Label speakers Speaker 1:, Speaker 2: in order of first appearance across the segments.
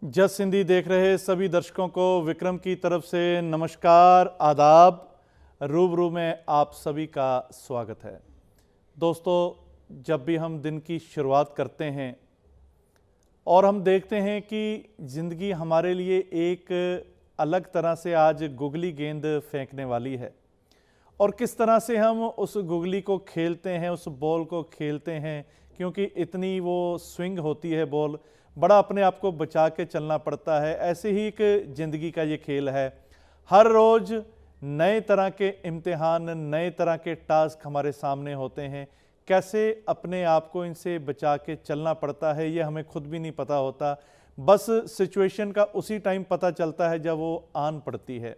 Speaker 1: जस हिंदी देख रहे सभी दर्शकों को विक्रम की तरफ से नमस्कार, आदाब। रूबरू में आप सभी का स्वागत है। दोस्तों, जब भी हम दिन की शुरुआत करते हैं और हम देखते हैं कि ज़िंदगी हमारे लिए एक अलग तरह से आज गुगली गेंद फेंकने वाली है और किस तरह से हम उस गुगली को खेलते हैं, उस बॉल को खेलते हैं, क्योंकि इतनी वो स्विंग होती है बॉल, बड़ा अपने आप को बचा के चलना पड़ता है। ऐसे ही एक ज़िंदगी का ये खेल है। हर रोज़ नए तरह के इम्तिहान, नए तरह के टास्क हमारे सामने होते हैं। कैसे अपने आप को इनसे बचा के चलना पड़ता है ये हमें खुद भी नहीं पता होता। बस सिचुएशन का उसी टाइम पता चलता है जब वो आन पड़ती है।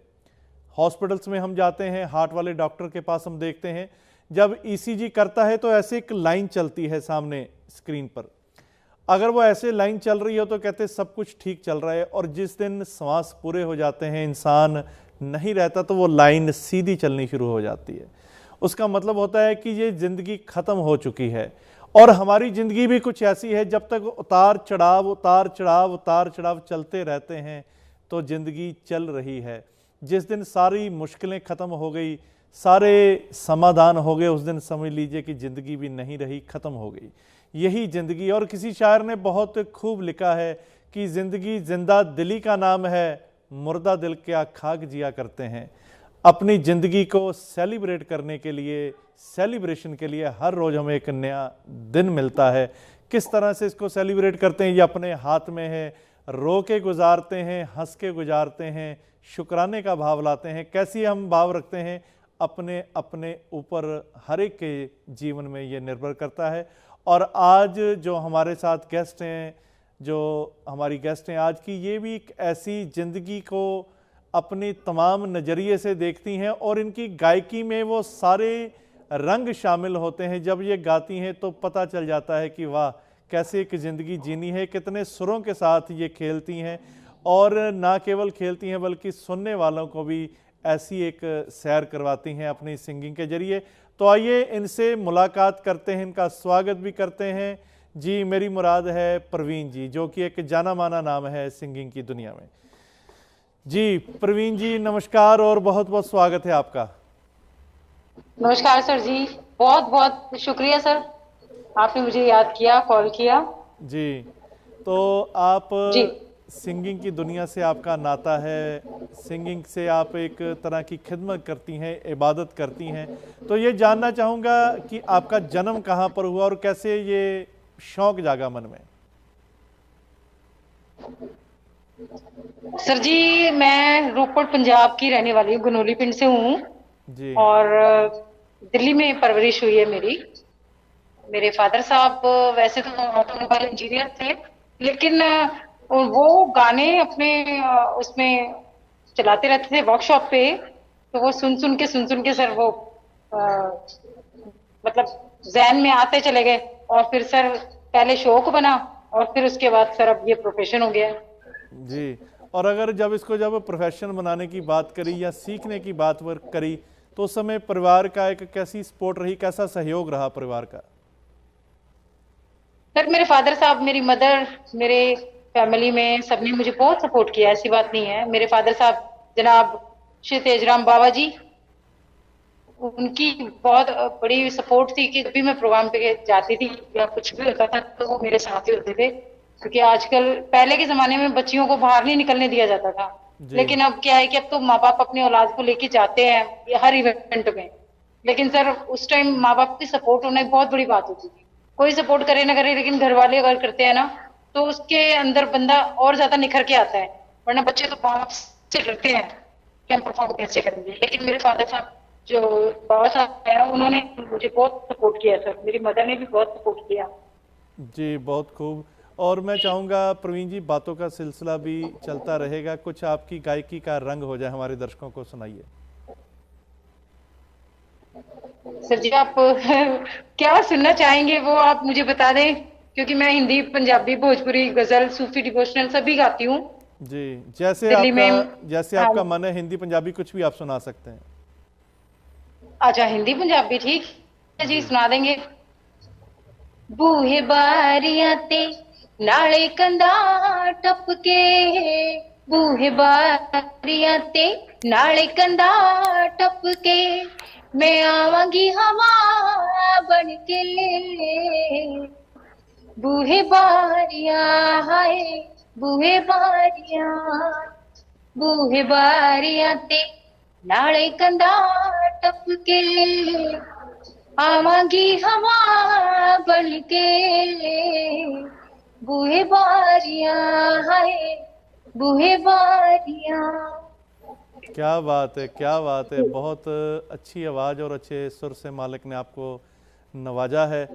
Speaker 1: हॉस्पिटल्स में हम जाते हैं, हार्ट वाले डॉक्टर के पास हम देखते हैं, जब ईसीजी करता है तो ऐसे एक लाइन चलती है सामने स्क्रीन पर। अगर वो ऐसे लाइन चल रही हो तो कहते हैं सब कुछ ठीक चल रहा है, और जिस दिन श्वास पूरे हो जाते हैं, इंसान नहीं रहता, तो वो लाइन सीधी चलनी शुरू हो जाती है। उसका मतलब होता है कि ये ज़िंदगी ख़त्म हो चुकी है। और हमारी ज़िंदगी भी कुछ ऐसी है, जब तक उतार चढ़ाव उतार चढ़ाव उतार चढ़ाव चलते रहते हैं तो ज़िंदगी चल रही है। जिस दिन सारी मुश्किलें ख़त्म हो गई, सारे समाधान हो गए, उस दिन समझ लीजिए कि ज़िंदगी भी नहीं रही, ख़त्म हो गई। यही ज़िंदगी। और किसी शायर ने बहुत खूब लिखा है कि ज़िंदगी जिंदा दिली का नाम है, मुर्दा दिल क्या खाक जिया करते हैं। अपनी ज़िंदगी को सेलिब्रेट करने के लिए, सेलिब्रेशन के लिए हर रोज़ हमें एक नया दिन मिलता है। किस तरह से इसको सेलिब्रेट करते हैं ये अपने हाथ में है। रो के गुजारते हैं, हंस के गुजारते हैं, शुक्राने का भाव लाते हैं, कैसी हम भाव रखते हैं अपने अपने ऊपर हर एक के जीवन में ये निर्भर करता है। और आज जो हमारे साथ गेस्ट हैं, जो हमारी गेस्ट हैं आज की, ये भी एक ऐसी ज़िंदगी को अपनी तमाम नज़रिए से देखती हैं और इनकी गायकी में वो सारे रंग शामिल होते हैं। जब ये गाती हैं तो पता चल जाता है कि वाह, कैसे एक ज़िंदगी जीनी है, कितने सुरों के साथ ये खेलती हैं। और ना केवल खेलती हैं बल्कि सुनने वालों को भी ऐसी एक सैर करवाती हैं अपनी सिंगिंग के जरिए। तो आइए इनसे मुलाकात करते हैं, इनका स्वागत भी करते हैं। जी, मेरी मुराद है प्रवीण जी, जो कि एक जाना माना नाम है सिंगिंग की दुनिया में। जी प्रवीण जी, नमस्कार और बहुत बहुत स्वागत है आपका।
Speaker 2: नमस्कार सर जी, बहुत बहुत शुक्रिया सर, आपने मुझे याद किया, कॉल किया।
Speaker 1: जी, तो आप
Speaker 2: जी
Speaker 1: सिंगिंग की दुनिया से आपका नाता है, सिंगिंग से आप एक तरह की खिदमत करती हैं, इबादत करती हैं। तो ये जानना चाहूँगा कि आपका जन्म कहाँ पर हुआ और कैसे ये शौक जागा मन में।
Speaker 2: सर जी, मैं रोपड़ पंजाब की रहने वाली हूँ, गनोली पिंड से हूँ।
Speaker 1: जी
Speaker 2: और दिल्ली में परवरिश हुई है मेरी। मेरे फादर साहब वैसे तो ऑटोमोबाइल इंजीनियर थे, लेकिन वो गाने अपने उसमें चलाते रहते थे वर्कशॉप पे। तो वो सुन सुन के सर वो अ, मतलब जहन में आते चले गए। और फिर सर पहले शौक बना और फिर उसके बाद सर अब ये प्रोफेशन हो गया।
Speaker 1: जी। और अगर जब प्रोफेशन बनाने की बात करी या सीखने की बात करी, तो उस समय परिवार का एक कैसी सपोर्ट रही, कैसा सहयोग रहा परिवार का।
Speaker 2: सर मेरे फादर साहब, मेरी मदर, मेरे फैमिली में सबने मुझे बहुत सपोर्ट किया, ऐसी बात नहीं है। मेरे फादर साहब जनाब श्री तेजराम बाबा जी, उनकी बहुत बड़ी सपोर्ट थी कि जब भी मैं प्रोग्राम पे जाती थी या कुछ भी होता था तो वो मेरे साथ ही होते थे। क्योंकि आजकल, पहले के जमाने में बच्चियों को बाहर नहीं निकलने दिया जाता था,
Speaker 1: जी
Speaker 2: लेकिन अब क्या है कि अब तो माँ बाप अपनी औलाद को लेके जाते हैं ये हर इवेंट में। लेकिन सर उस टाइम माँ बाप की सपोर्ट होना एक बहुत बड़ी बात होती थी। कोई सपोर्ट करे ना करे, लेकिन घर वाले अगर करते हैं ना तो उसके अंदर बंदा और ज्यादा निखर के आता है। वरना बच्चे तो माँ बाप से डरते हैं कि हम परफॉर्म कैसे करेंगे। लेकिन मेरे फादर साहब, जो बाबा साहब है, उन्होंने मुझे बहुत सपोर्ट किया सर। मेरी मदर ने भी बहुत सपोर्ट किया।
Speaker 1: जी, बहुत खूब। और मैं चाहूँगा प्रवीण जी, बातों का सिलसिला भी चलता रहेगा, कुछ आपकी गायकी का रंग हो जाए, हमारे दर्शकों को सुनाइए।
Speaker 2: सर जी आप क्या सुनना चाहेंगे वो आप मुझे बता दें, क्योंकि मैं हिंदी, पंजाबी, भोजपुरी, गजल, सूफी, डिवोशनल सभी गाती हूँ।
Speaker 1: जी, जैसे
Speaker 2: दिल्ली
Speaker 1: आपका
Speaker 2: में।
Speaker 1: जैसे
Speaker 2: हाँ,
Speaker 1: आपका मन है, हिंदी पंजाबी कुछ भी आप सुना सकते हैं।
Speaker 2: अच्छा हिंदी पंजाबी ठीक है जी,
Speaker 1: जी
Speaker 2: सुना देंगे। बूहे बारियां ते नाले कंधा टपके बूहे बारियां ते, नाले कंधा टपके मैं आवांगी हवा बनके, बूहे बारियां हाय बूहे बारियां, बूहे बारियां ते नाले कंधा टपके आवांगी हवा बनके, बूहे बारियां हाय बूहे बारियां।
Speaker 1: क्या बात है, क्या बात है। बहुत अच्छी आवाज़ और अच्छे सुर से मालिक ने आपको नवाजा है।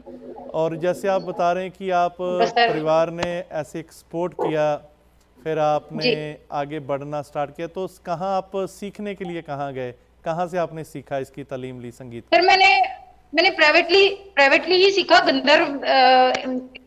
Speaker 1: और जैसे आप बता रहे हैं कि आप
Speaker 2: बस सर।
Speaker 1: परिवार ने ऐसे एक सपोर्ट किया, फिर आपने
Speaker 2: जी
Speaker 1: आगे बढ़ना स्टार्ट किया, तो कहाँ आप सीखने के लिए कहाँ गए, कहाँ से आपने सीखा, इसकी तालीम ली संगीत की?
Speaker 2: सर, मैंने मैंने प्राइवेटली ही सीखा। गंधर्व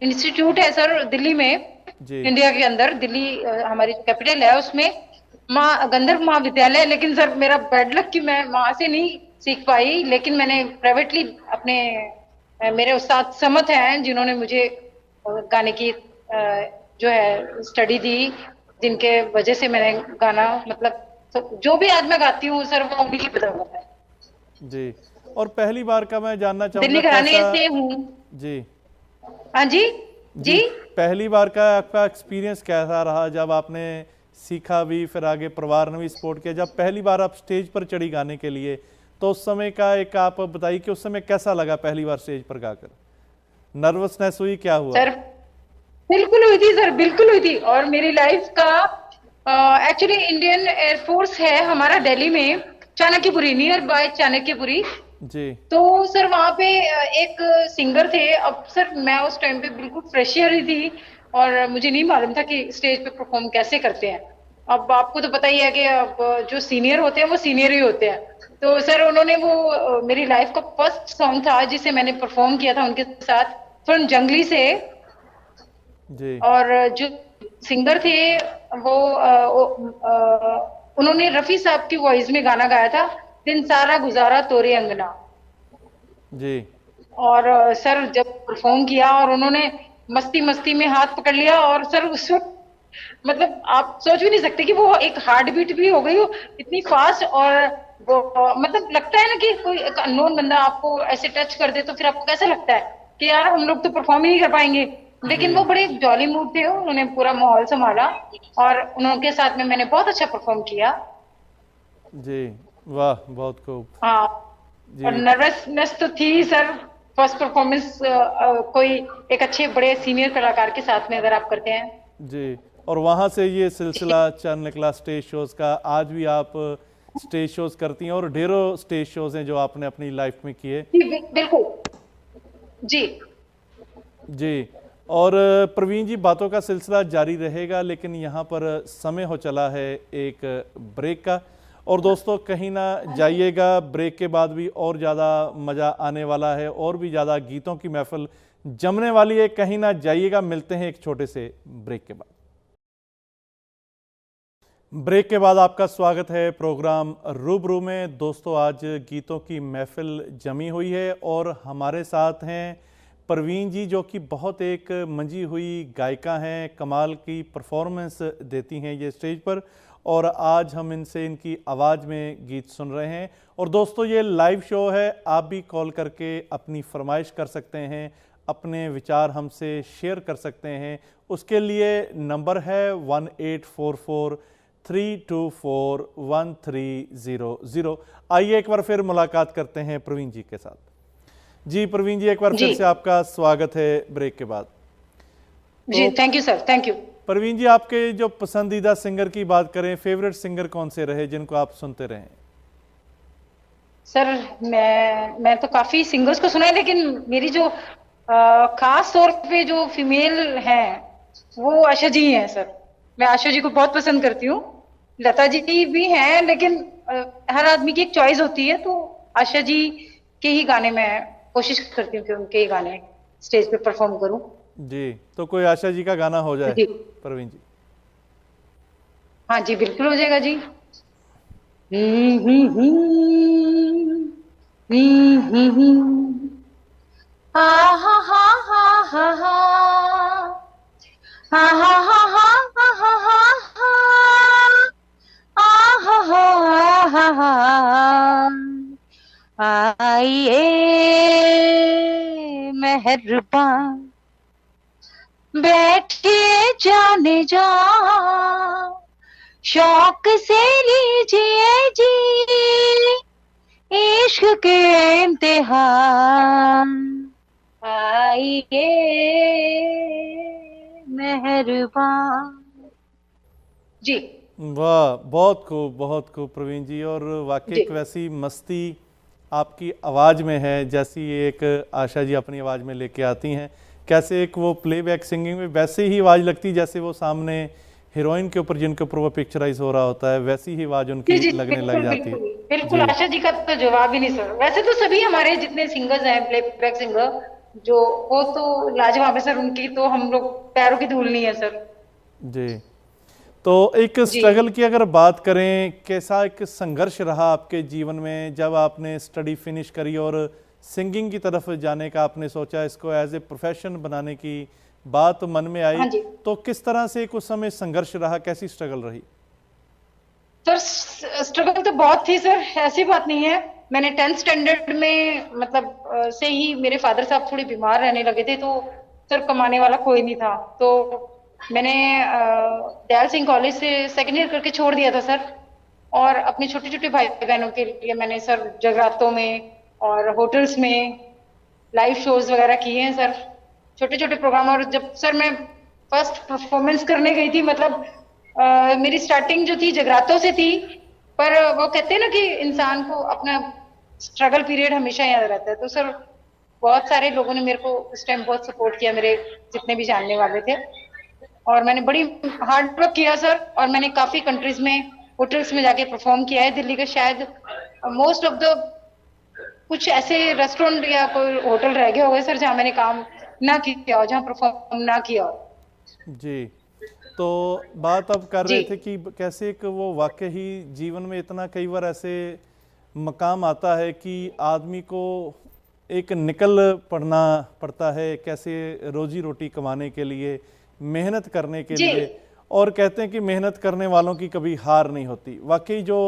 Speaker 2: इंस्टीट्यूट है सर दिल्ली में,
Speaker 1: जी
Speaker 2: इंडिया के अंदर। दिल्ली हमारी कैपिटल है, उसमें माँ गंधर्व महाविद्यालय है। लेकिन सर मेरा बैड लक कि मैं वहां से नहीं सीख पाई, लेकिन मैंने प्राइवेटली अपने मेरे उस्ताद समत हैं जिन्होंने मुझे गाने की जो है स्टडी दी, जिनके वजह से मैंने गाना मतलब तो जो भी आज मैं गाती हूँ सर वो उन्हीं की बदौलत है।
Speaker 1: जी। और पहली बार का मैं जानना चाहूँगा
Speaker 2: दिल्ली घराने
Speaker 1: कैसा।
Speaker 2: से हूँ।
Speaker 1: जी
Speaker 2: हाँ जी।
Speaker 1: जी।
Speaker 2: जी
Speaker 1: पहली बार का आपका एक्सपीरियंस कैसा रहा जब आपने सीखा भी, फिर आगे परिवार ने भी सपोर्ट किया, जब पहली बार आप स्टेज पर चढ़ी गाने के लिए, तो उस समय का एक आप बताइए कि उस समय कैसा लगा पहली बार स्टेज पर गाकर? नर्वसनेस हुई, क्या हुआ?
Speaker 2: सर, बिल्कुल हुई थी सर, बिल्कुल हुई थी। और मेरी लाइफ का एक्चुअली इंडियन एयरफोर्स है हमारा दिल्ली में, चाणक्यपुरी, नियर बाय चाणक्यपुरी।
Speaker 1: जी
Speaker 2: तो सर वहां पे एक सिंगर थे। अब सर मैं उस टाइम पे बिल्कुल फ्रेशियर ही थी और मुझे नहीं मालूम था कि स्टेज पे परफॉर्म कैसे करते हैं। अब आपको तो पता ही है कि अब जो सीनियर होते हैं वो सीनियर ही होते हैं। तो सर उन्होंने वो मेरी लाइफ का फर्स्ट सॉन्ग था जिसे मैंने परफॉर्म किया था उनके साथ, फिल्म जंगली से।
Speaker 1: जी
Speaker 2: और जो सिंगर थे वो उन्होंने रफी साहब की वॉइस में गाना गाया था, दिन सारा गुजारा तोरे अंगना।
Speaker 1: जी
Speaker 2: और सर जब परफॉर्म किया और उन्होंने मस्ती मस्ती में हाथ पकड़ लिया, और सर उस वक्त मतलब आप सोच भी नहीं सकते कि वो एक हार्ट बीट भी हो गई हो इतनी फास्ट। और वो मतलब लगता है ना कि कोई एक अननोन बंदा आपको ऐसे टच कर दे तो फिर आपको कैसा लगता है कि यार हम लोग तो परफॉर्म ही नहीं कर पाएंगे।
Speaker 1: जी
Speaker 2: लेकिन वो बड़े जॉली मूड थे, उन्होंने पूरा माहौल संभाला और उनके साथ में मैंने बहुत अच्छा परफॉर्म किया।
Speaker 1: जी। वाह, बहुत खूब।
Speaker 2: हाँ। और
Speaker 1: जी
Speaker 2: नर्वसनेस तो थी सर। फर्स्ट परफॉर्मेंस कोई एक अच्छे बड़े सीनियर कलाकार के साथ में अगर आप करते हैं।
Speaker 1: जी। और वहाँ से ये सिलसिला चल निकला स्टेज शोज़ का। आज भी आप स्टेज शोज़ करती हैं और ढेरों स्टेज शोज़ हैं जो आपने अपनी लाइफ में किए।
Speaker 2: जी बिल्कुल। जी
Speaker 1: जी। और प्रवीण जी, बातों का सिलसिला जारी रहेगा, लेकिन यहाँ पर समय हो चला है एक ब्रेक का। और दोस्तों, कहीं ना जाइएगा, ब्रेक के बाद भी और ज़्यादा मज़ा आने वाला है, और भी ज़्यादा गीतों की महफिल जमने वाली है। कहीं ना जाइएगा, मिलते हैं एक छोटे से ब्रेक के बाद। ब्रेक के बाद आपका स्वागत है प्रोग्राम रूबरू में। दोस्तों, आज गीतों की महफिल जमी हुई है और हमारे साथ हैं प्रवीण जी, जो कि बहुत एक मंजी हुई गायिका हैं, कमाल की परफॉर्मेंस देती हैं ये स्टेज पर। और आज हम इनसे इनकी आवाज़ में गीत सुन रहे हैं। और दोस्तों, ये लाइव शो है, आप भी कॉल करके अपनी फरमाइश कर सकते हैं, अपने विचार हमसे शेयर कर सकते हैं। उसके लिए नंबर है 1844-324-1300। आइए एक बार फिर मुलाकात करते हैं प्रवीण जी के साथ। जी प्रवीण जी, एक बार फिर से आपका स्वागत है ब्रेक के बाद।
Speaker 2: जी thank you sir, thank you.
Speaker 1: Praveen ji, आपके जो पसंदीदा सिंगर की बात करें, फेवरेट सिंगर कौन से रहे जिनको आप सुनते रहे?
Speaker 2: सर मैं तो काफी सिंगर्स को सुना है, लेकिन मेरी जो खास तौर पे जो फीमेल हैं वो आशा जी हैं सर। मैं आशा जी को बहुत पसंद करती हूँ। लता जी भी हैं, लेकिन हर आदमी की एक चॉइस होती है, तो आशा जी के ही गाने मैं कोशिश करती हूँ कि उनके ही गाने स्टेज पे परफॉर्म करूँ।
Speaker 1: जी, तो कोई आशा जी का गाना हो जाए
Speaker 2: जी
Speaker 1: प्रवीण जी।
Speaker 2: हाँ जी, बिल्कुल हो जाएगा जी। हम्म हम्म हम्म हम्म हा हा हा हा हा हा हा हा हा हा हा हा हा हा आ हा हा हा हा आइए मेहरबान बैठिए जाने जा शौक से लीजिए जी इश्क के इम्तिहान आइए मेहरबान जी।
Speaker 1: वाह, बहुत खूब प्रवीण जी। और वाकई
Speaker 2: जी
Speaker 1: एक वैसी मस्ती आपकी आवाज़ में है जैसी एक आशा जी अपनी आवाज़ में लेके आती हैं। कैसे एक वो प्लेबैक सिंगिंग में वैसे ही आवाज़ लगती जैसे वो सामने हीरोइन के ऊपर जिनके ऊपर वो पिक्चराइज हो रहा होता है, वैसी ही आवाज़
Speaker 2: जी
Speaker 1: उनकी
Speaker 2: जी
Speaker 1: लगने लग
Speaker 2: बिल्कुल
Speaker 1: जाती है।
Speaker 2: बिल्कुल बिल्कुल,
Speaker 1: जी
Speaker 2: आशा जी का तो जवाब ही नहीं सर। वैसे तो सभी हमारे जितने सिंगर्स हैं प्लेबैक सिंगर जो, वो तो लाजवाब है सर, उनकी तो हम लोग पैरों की धूल नहीं है सर।
Speaker 1: जी। तो एक
Speaker 2: जी
Speaker 1: स्ट्रगल की अगर बात करें, कैसा एक संघर्ष रहा आपके जीवन में जब आपने स्टडी फिनिश करी और सिंगिंग की तरफ जाने का आपने सोचा, इसको एज ए प्रोफेशन बनाने की बात मन में आई,
Speaker 2: हाँ जी
Speaker 1: तो किस तरह से एक उस समय संघर्ष रहा, कैसी स्ट्रगल रही?
Speaker 2: सर, स्ट्रगल तो बहुत थी सर, ऐसी बात नहीं है। मैंने 10th स्टैंडर्ड में मतलब से ही मेरे फादर साहब थोड़े बीमार रहने लगे थे, तो सर कमाने वाला कोई नहीं था, तो मैंने दयाल सिंह कॉलेज से सेकेंड ईयर करके छोड़ दिया था सर। और अपने छोटे छोटे भाई बहनों के लिए मैंने सर जगरातों में और होटल्स में लाइव शोज वगैरह किए हैं सर, छोटे छोटे प्रोग्राम। और जब सर मैं फर्स्ट परफॉर्मेंस करने गई थी, मतलब मेरी स्टार्टिंग जो थी जगरातों से थी, पर वो कहते हैं ना कि इंसान को अपना स्ट्रगल पीरियड हमेशा याद रहता है, तो सर बहुत सारे लोगों ने मेरे को उस टाइम बहुत सपोर्ट किया, मेरे जितने भी जानने वाले थे। और मैंने बड़ी हार्ड वर्क किया सर, और मैंने काफी कंट्रीज में होटल्स में जाके परफॉर्म किया है। दिल्ली के शायद मोस्ट ऑफ द कुछ ऐसे रेस्टोरेंट या कोई होटल रह गए हो गए सर जहाँ मैंने काम ना किया हो, जहाँ परफॉर्म ना किया हो।
Speaker 1: जी। तो बात अब कर
Speaker 2: जी
Speaker 1: रहे थे कि कैसे एक वो वाकई ही जीवन में इतना कई बार ऐसे मकाम आता है कि आदमी को एक निकल पड़ना पड़ता है, कैसे रोजी रोटी कमाने के लिए, मेहनत करने के
Speaker 2: जी
Speaker 1: लिए। और कहते हैं कि मेहनत करने वालों की कभी हार नहीं होती। वाकई जो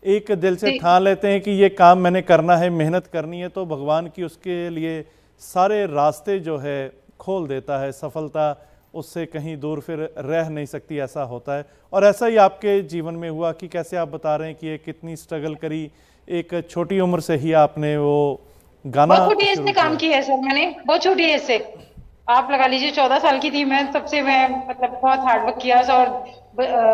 Speaker 1: एक दिल से
Speaker 2: जी
Speaker 1: ठान लेते हैं कि ये काम मैंने करना है, मेहनत करनी है, तो भगवान की उसके लिए सारे रास्ते जो है खोल देता है। सफलता उससे कहीं दूर फिर रह नहीं सकती, ऐसा होता है। और ऐसा ही आपके जीवन में हुआ कि कैसे आप बता रहे हैं कि ये कितनी स्ट्रगल करी, एक छोटी उम्र से ही आपने वो गाना
Speaker 2: बहुत छोटी एज
Speaker 1: शुरू
Speaker 2: से काम
Speaker 1: किया।
Speaker 2: किया है सर मैंने, बहुत छोटी एज से। आप लगा लीजिए 14 साल की थी मैं, तब से मैं मतलब बहुत हार्ड वर्क किया सर। और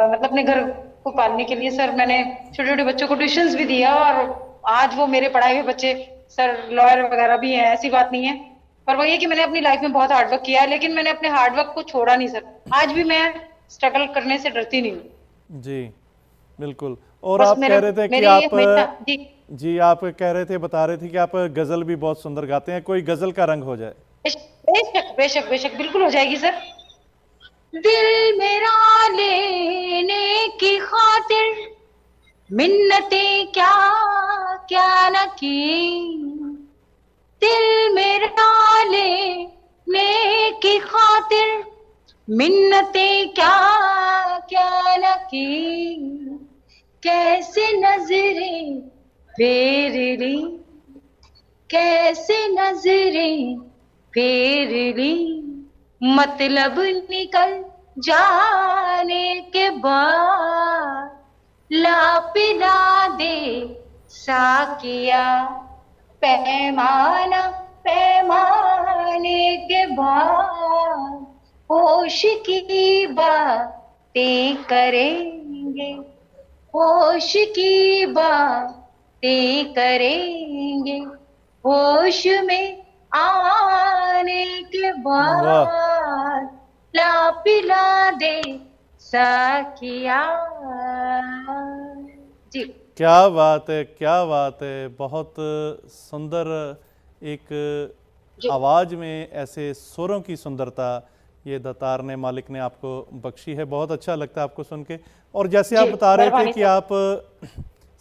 Speaker 2: मतलब अपने घर को पालने के लिए सर मैंने छोटे छोटे बच्चों को ट्यूशंस भी दिया, और आज वो मेरे पढ़ाए हुए बच्चे सर लॉयर वगैरह भी हैं, ऐसी बात नहीं है। पर वो ये कि मैंने अपनी लाइफ में बहुत हार्ड वर्क किया है, लेकिन मैंने अपने हार्ड वर्क को छोड़ा नहीं सर। आज भी मैं स्ट्रगल करने से डरती नहीं हूँ।
Speaker 1: जी बिल्कुल। और
Speaker 2: बस
Speaker 1: आप
Speaker 2: मेरे
Speaker 1: कह रहे थे कि
Speaker 2: मेरे ये
Speaker 1: आप,
Speaker 2: हमेशा जी।
Speaker 1: जी आप कह रहे थे, बता रहे थे कि आप गज़ल भी बहुत सुंदर गाते हैं। कोई गज़ल का रंग हो जाए।
Speaker 2: बेशक बेशक बेशक बिल्कुल हो जाएगी सर। दिल मेरा लेने की खातिर मिन्नतें क्या क्या न की, दिल मेरा लेने की खातिर मिन्नतें क्या क्या न की, कैसे नजरें फेर ली, कैसे नजरें फेर ली, मतलब निकल जाने के बाद ला पिला दे साकिया, पैमाना पैमाने के बाद होश की बातें करेंगे, होश की बातें करेंगे, होश में आने के
Speaker 1: वाह,
Speaker 2: बाद ला पिला दे साकिया जी।
Speaker 1: क्या बात है, क्या बात है। बहुत सुंदर एक
Speaker 2: जी
Speaker 1: आवाज़ में ऐसे सुरों की सुंदरता ये दतार ने, मालिक ने आपको बख्शी है। बहुत अच्छा लगता है आपको सुन के। और जैसे
Speaker 2: जी
Speaker 1: आप बता रहे थे
Speaker 2: मेहरबानी
Speaker 1: कि
Speaker 2: सर।
Speaker 1: आप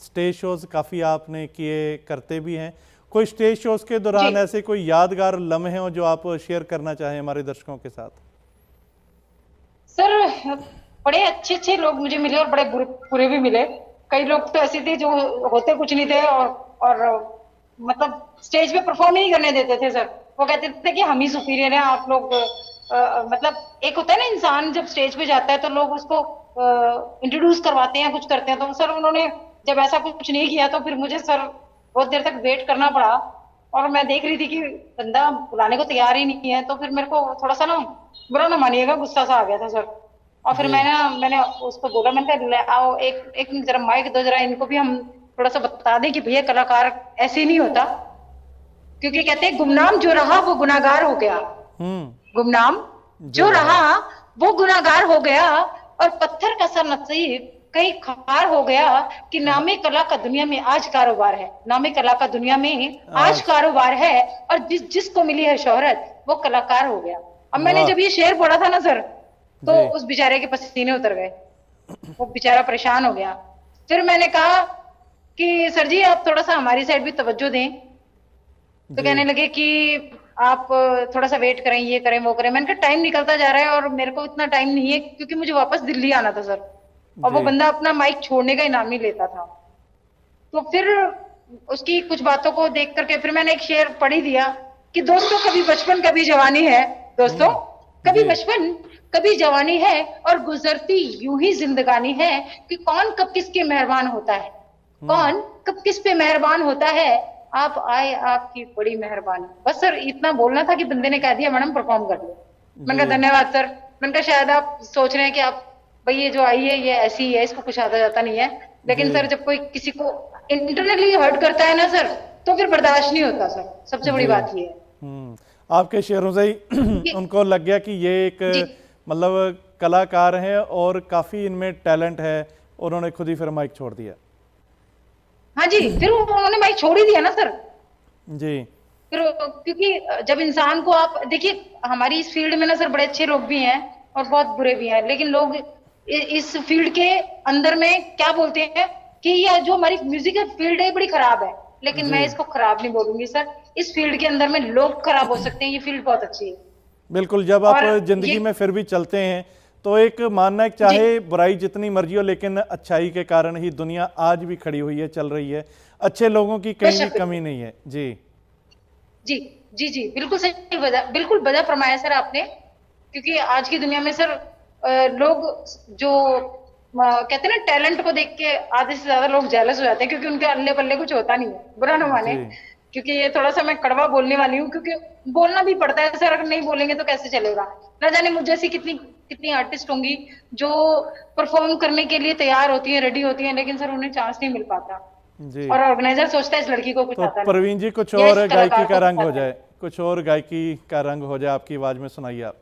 Speaker 1: स्टेज शोज़ काफ़ी आपने किए, करते भी हैं। कोई स्टेज शोज़ के
Speaker 2: जी
Speaker 1: दौरान ऐसे कोई यादगार लम्हे हो जो आप शेयर करना चाहें हमारे दर्शकों के साथ?
Speaker 2: सर बड़े अच्छे अच्छे लोग मुझे मिले और बड़े बुरे बुरे भी मिले। कई लोग तो ऐसे थे जो होते कुछ नहीं थे और मतलब स्टेज पे परफॉर्म ही नहीं करने देते थे सर। वो कहते थे कि हम ही सुपीरियर हैं, आप लोग मतलब एक होता है ना, इंसान जब स्टेज पे जाता है तो लोग उसको इंट्रोड्यूस करवाते हैं, कुछ करते हैं। तो सर उन्होंने जब ऐसा कुछ नहीं किया तो फिर मुझे सर बहुत देर तक वेट करना पड़ा। और मैं देख रही थी कि बंदा बुलाने को तैयार ही नहीं है, तो फिर मेरे को थोड़ा सा ना, बुरा ना मानिएगा, गुस्सा सा आ गया था सर। और फिर
Speaker 1: जी
Speaker 2: मैंने उसको बोला, मैंने कहा ले आओ, एक एक जरा माइक दो, जरा इनको भी हम थोड़ा सा बता दें कि भैया कलाकार ऐसे नहीं होता। क्योंकि कहते हैं गुमनाम जो रहा वो गुनाहगार हो गया।
Speaker 1: हम्म।
Speaker 2: गुमनाम
Speaker 1: जो
Speaker 2: जो
Speaker 1: रहा।
Speaker 2: रहा वो गुनाहगार हो गया। और पत्थर का सा नसीब कहीं खार हो गया कि
Speaker 1: हाँ,
Speaker 2: नामे कला का दुनिया में आज कारोबार है। नामे कला का दुनिया में आज
Speaker 1: आज।
Speaker 2: कारोबार है। और जिसको मिली है शोहरत वो कलाकार हो गया। अब मैंने
Speaker 1: वाह।
Speaker 2: जब ये शेर पढ़ा था ना सर, तो
Speaker 1: जी
Speaker 2: उस बेचारे के पसीने उतर गए। वो बेचारा परेशान हो गया। फिर मैंने कहा कि सर जी आप थोड़ा सा हमारी साइड भी तवज्जो दें। तो
Speaker 1: जी
Speaker 2: कहने लगे कि आप थोड़ा सा वेट करें, ये करें वो करें। मैंने कहा टाइम निकलता जा रहा है और मेरे को इतना टाइम नहीं है, क्योंकि मुझे वापस दिल्ली आना था सर। और वो
Speaker 1: जी
Speaker 2: बंदा अपना माइक छोड़ने का इनाम नहीं लेता था। तो फिर उसकी कुछ बातों को देख करके फिर मैंने एक शेर पढ़ ही दिया कि दोस्तों कभी बचपन कभी जवानी है। दोस्तों कभी
Speaker 1: जी
Speaker 2: बचपन कभी जवानी है और गुजरती यूं ही जिंदगानी है कि कौन कब किसके मेहरबान होता है।
Speaker 1: हम्म।
Speaker 2: कौन कब किस पे मेहरबान होता है। आप आए आपकी बड़ी मेहरबानी। बस सर इतना बोलना था कि बंदे ने कह दिया मैडम परफॉर्म कर लो। मैंने
Speaker 1: जी
Speaker 2: कहा धन्यवाद सर। मैंने कहा शायद आप सोच रहे हैं कि आप भाई ये जो आई है ये ऐसी ही है, इसको कुछ आता जाता नहीं है।
Speaker 1: जी।
Speaker 2: लेकिन सर जब कोई किसी को इंटरनली हर्ट करता है ना सर, तो फिर बर्दाश्त नहीं होता सर। सबसे बड़ी
Speaker 1: जी।
Speaker 2: बात ये है।
Speaker 1: आपके शेरों से ही
Speaker 2: ये-
Speaker 1: उनको लग गया कि ये एक
Speaker 2: जी
Speaker 1: मतलब कलाकार हैं और काफ़ी इनमें टैलेंट है। उन्होंने खुद ही फिर माइक छोड़ दिया।
Speaker 2: हाँ जी, फिर उन्होंने माइक छोड़ ही दिया ना सर।
Speaker 1: जी
Speaker 2: फिर क्योंकि जब इंसान को आप देखिए, हमारी इस फील्ड में ना सर बड़े अच्छे लोग भी हैं और बहुत बुरे भी हैं। लेकिन लोग इस फील्ड के अंदर में क्या बोलते हैं कि यह जो हमारी म्यूजिक फील्ड है बड़ी खराब है। लेकिन
Speaker 1: जी
Speaker 2: मैं इसको खराब नहीं बोलूंगी सर। इस फील्ड के अंदर में लोग खराब हो सकते हैं, ये फील्ड बहुत अच्छी है।
Speaker 1: बिल्कुल। जब आप
Speaker 2: और ये
Speaker 1: जिंदगी में फिर भी चलते हैं तो एक मानना है कि
Speaker 2: जी
Speaker 1: चाहे बुराई जितनी मर्जी हो, लेकिन अच्छाई के कारण ही दुनिया आज भी खड़ी हुई है, चल रही है। अच्छे लोगों की कहीं भी
Speaker 2: बेशक
Speaker 1: कमी नहीं है। जी
Speaker 2: जी जी जी बिल्कुल सही बिल्कुल बजा फरमाया सर आपने। क्योंकि आज की दुनिया में सर लोग जो कहते हैं ना, टैलेंट को देख के आधे से ज्यादा लोग जेलस हो जाते हैं, क्योंकि उनके अल्ले पल्ले कुछ होता नहीं है। बुरा ना माने,
Speaker 1: जी।
Speaker 2: क्योंकि ये थोड़ा सा मैं कड़वा बोलने वाली हूँ, क्योंकि बोलना भी पड़ता है सर। अगर नहीं बोलेंगे तो कैसे चलेगा। ना जाने मुझ जैसी कितनी कितनी आर्टिस्ट होंगी जो परफॉर्म करने के लिए तैयार होती है, रेडी होती है, लेकिन सर उन्हें चांस नहीं मिल पाता।
Speaker 1: जी।
Speaker 2: और ऑर्गेनाइजर सोचता है इस लड़की को कुछ
Speaker 1: तो
Speaker 2: आता नहीं
Speaker 1: प्रवीण जी कुछ
Speaker 2: या इस
Speaker 1: और गायकी
Speaker 2: कलाकार
Speaker 1: का
Speaker 2: को कुछ
Speaker 1: रंग हो
Speaker 2: आता नहीं।
Speaker 1: जाए, कुछ और गायकी का रंग हो जाए आपकी आवाज में, सुनाइए आप।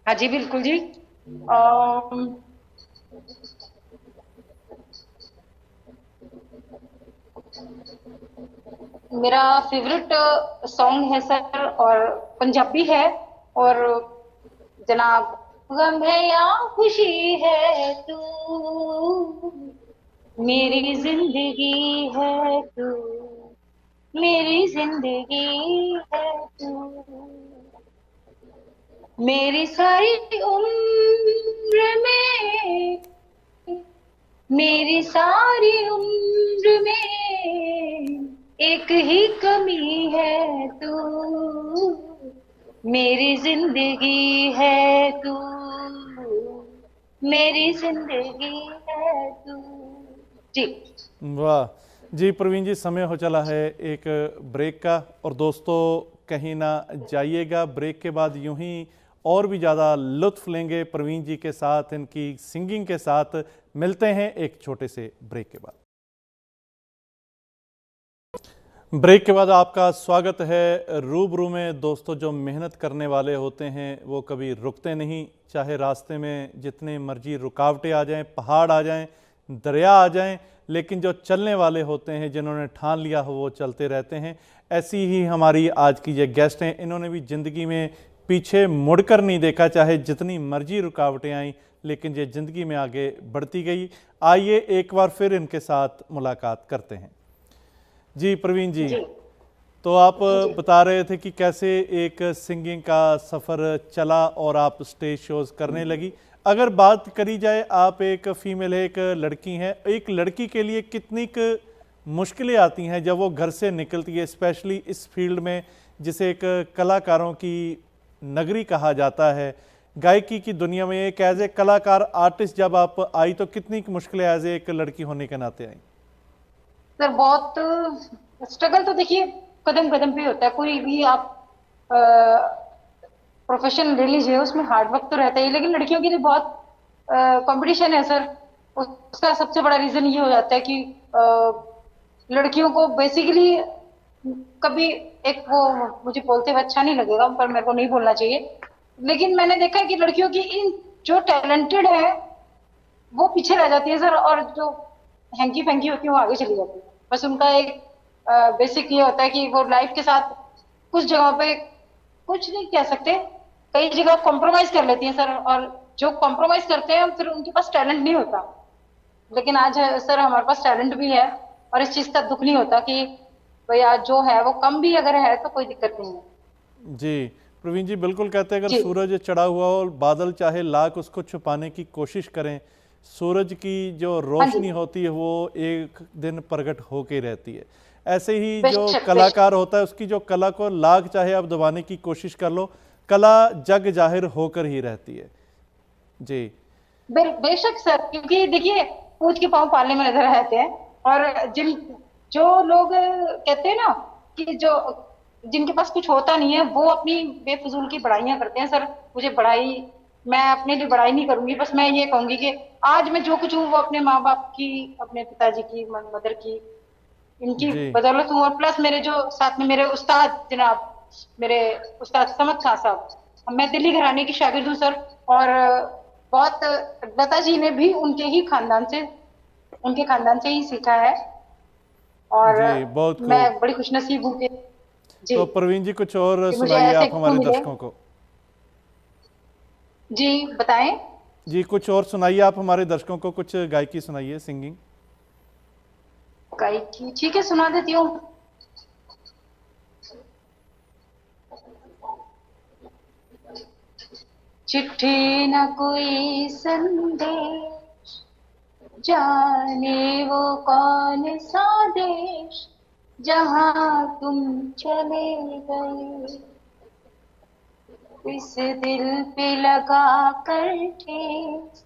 Speaker 2: हाँ जी बिल्कुल जी। अम, मेरा फेवरेट सॉन्ग है सर, और पंजाबी है। और जनाब, गम है या खुशी है तू, मेरी जिंदगी है तू, मेरी जिंदगी है तू, मेरी सारी उम्र में, मेरी सारी उम्र में एक ही कमी है तू, मेरी जिंदगी है तू, मेरी जिंदगी है तू। जी
Speaker 1: वाह जी प्रवीण जी, समय हो चला है एक ब्रेक का। और दोस्तों कहीं ना जाइएगा, ब्रेक के बाद यूं ही और भी ज़्यादा लुत्फ लेंगे प्रवीण जी के साथ, इनकी सिंगिंग के साथ। मिलते हैं एक छोटे से ब्रेक के बाद। ब्रेक के बाद आपका स्वागत है रूबरू में। दोस्तों जो मेहनत करने वाले होते हैं वो कभी रुकते नहीं, चाहे रास्ते में जितने मर्जी रुकावटें आ जाएं, पहाड़ आ जाएं, दरिया आ जाएं, लेकिन जो चलने वाले होते हैं, जिन्होंने ठान लिया हो, वो चलते रहते हैं। ऐसी ही हमारी आज की ये गेस्ट हैं। इन्होंने भी ज़िंदगी में पीछे मुड़कर नहीं देखा, चाहे जितनी मर्जी रुकावटें आईं, लेकिन ये ज़िंदगी में आगे बढ़ती गई। आइए एक बार फिर इनके साथ मुलाकात करते हैं। जी प्रवीण जी,
Speaker 2: जी
Speaker 1: तो आप बता रहे थे कि कैसे एक सिंगिंग का सफ़र चला और आप स्टेज शोज करने लगी। अगर बात करी जाए, आप एक फीमेल है, एक लड़की हैं, एक लड़की के लिए कितनी मुश्किलें आती हैं जब वो घर से निकलती है, स्पेशली इस फील्ड में जिसे एक कलाकारों की नगरी कहा जाता है, गायकी की दुनिया में एक एज ए कलाकार आर्टिस्ट जब आप आई तो कितनी मुश्किलें एज ए एक लड़की होने के नाते आई?
Speaker 2: सर बहुत स्ट्रगल तो देखिए कदम कदम पे होता है। कोई भी आप प्रोफेशन ले लीजिए, उसमें हार्ड वर्क तो रहता ही, लेकिन लड़कियों के लिए बहुत कंपटीशन है सर। उसका सबसे बड़ा रीजन ये हो जाता है कि लड़कियों को बेसिकली कभी एक वो, मुझे बोलते हुए अच्छा नहीं लगेगा पर मेरे को नहीं बोलना चाहिए, लेकिन मैंने देखा है कि लड़कियों की इन जो टैलेंटेड है वो पीछे रह जाती है सर, और जो हैंकी फैंकी होती है वो आगे चली जाती है। बस उनका एक बेसिक ये होता है कि वो लाइफ के साथ कुछ जगहों पे कुछ नहीं कह सकते, कई जगह कॉम्प्रोमाइज कर लेती हैं सर, और जो कॉम्प्रोमाइज करते हैं फिर उनके पास टैलेंट नहीं होता। लेकिन आज सर हमारे पास टैलेंट भी है और इस चीज का दुख नहीं होता कि भैया जो है वो कम भी अगर है तो कोई दिक्कत नहीं है।
Speaker 1: जी प्रवीण जी, बिल्कुल कहते हैं अगर सूरज चढ़ा हुआ हो, बादल चाहे लाख उसको छुपाने की कोशिश करें, सूरज की जो रोशनी होती है वो एक दिन प्रकट होके रहती है। ऐसे ही जो कलाकार होता है उसकी जो कला को लाख चाहे आप दबाने की कोशिश कर लो, कला जग जाहिर होकर ही रहती है। जी
Speaker 2: बेशक सर, क्योंकि देखिए पूछ के पाँव पालने में नजर आते हैं, और जो लोग कहते हैं ना कि जो जिनके पास कुछ होता नहीं है वो अपनी बेफजूल की बड़ाइयां करते हैं सर। मुझे बड़ाई, मैं अपने लिए बड़ाई नहीं करूंगी, बस मैं ये कहूंगी कि आज मैं जो कुछ हूँ वो अपने माँ बाप की, अपने पिताजी की, मदर की, इनकी बदौलत हूँ। और प्लस मेरे जो साथ में मेरे उस्ताद जनाब, मेरे उस्ताद समद खान साहब, मैं दिल्ली घराने की शागिर्द हूँ सर, और बहुत लता जी ने भी उनके खानदान से ही सीखा है, और मैं बड़ी खुशनसीब हूँ।
Speaker 1: तो प्रवीण जी कुछ और सुनाइए आप हमारे दर्शकों को।
Speaker 2: जी बताएं।
Speaker 1: जी कुछ और सुनाइए आप हमारे दर्शकों को, कुछ गायकी सुनाइए, सिंगिंग
Speaker 2: गायकी। ठीक है, सुना देती हूँ। चिट्ठी न कोई संदेश, जाने वो कौन सा देश, जहाँ तुम चले गए, इस दिल पे लगा कर ठेस,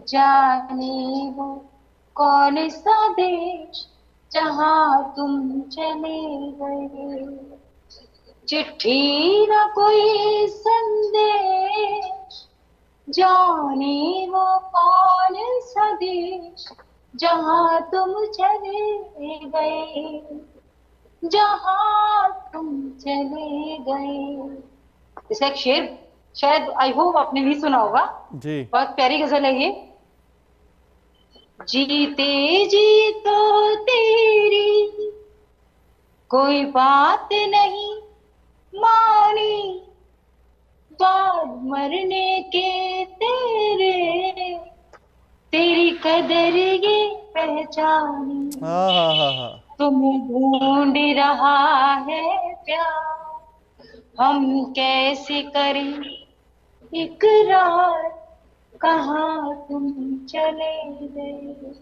Speaker 2: जाने वो कौन सा देश, जहाँ तुम चले गए। चिट्ठी न कोई संदेश, जाने वो कौन सा देश, जहाँ तुम चले गए, जहाँ तुम चले गए। इसका एक शेर शायद आई होप आपने भी सुना होगा
Speaker 1: जी,
Speaker 2: बहुत प्यारी गजल है ये। जीते जी तो तेरी कोई बात नहीं मानी, बाद मरने के तेरे तेरी कदर ये पहचानी, तुम्हें ढूंढ रहा है प्यार, हम कैसे करें इकरार, कहाँ तुम चले गए।